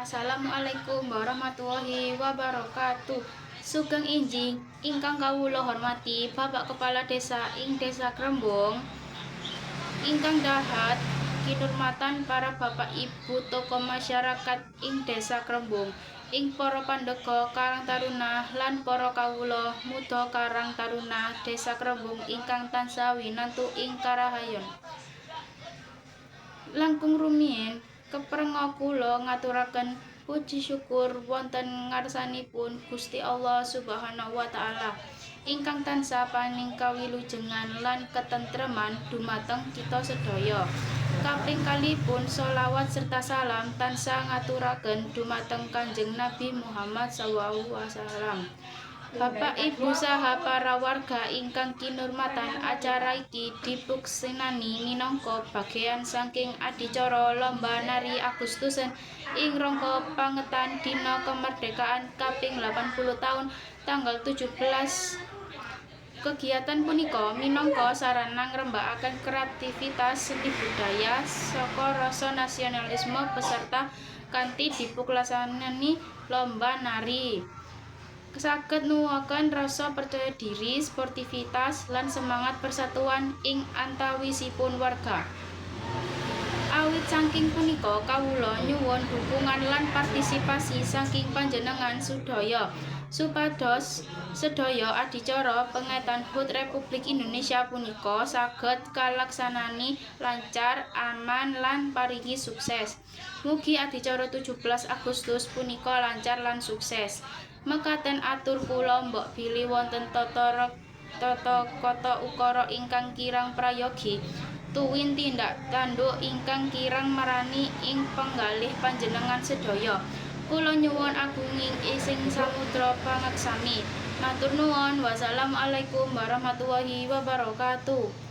Assalamualaikum warahmatullahi wabarakatuh. Sugeng injing ingkang kawula hormati Bapak Kepala Desa ing Desa Krembong, ingkang dahat kinurmatan para Bapak Ibu tokoh masyarakat ing Desa Krembong, ing para pandega Karang Taruna lan para kawula muda Karang Taruna Desa Krembong ingkang tansah winantu ing karahayon. Langkung rumiyin keprenga kula ngaturaken puji syukur wonten ngarsanipun Gusti Allah Subhanahu wa taala ingkang tansah paning kawilujengan lan ketentreman dumateng kita sedaya. Kaping kalipun sholawat serta salam tansah ngaturaken dumateng Kanjeng Nabi Muhammad SAW. Bapak Ibu saha para warga ingkang kinurmatan, acara iki dipuksinani minangka bagian saking adicara lomba nari Agustusen ing rangka pangetan dina kemerdekaan kaping 80 tahun tanggal 17. Kegiatan punika minangka sarana ngrembakaken kreativitas seni budaya saka rasa nasionalisme peserta kanthi dipuklasani lomba nari. Saged nuwuhaken rasa percaya diri, sportivitas, lan semangat persatuan ing antawisipun warga. Awit saking punika kawula nyuwun dukungan lan partisipasi saking panjenengan sedaya supados sedaya adicara pengetan HUT Republik Indonesia punika saged kalaksanani lancar, aman, lan paringi sukses. Mugi adicara 17 Agustus punika lancar lan sukses. Mekaten atur kula mbok bilih wonten tata kota ukara ingkang kirang prayogi, tuwin tindak tanduk ingkang kirang marani ing penggalih panjenengan sedaya. Kula nyuwun agunging ising samudra pangaksami. Matur nuwun. Wassalamualaikum warahmatullahi wabarakatuh.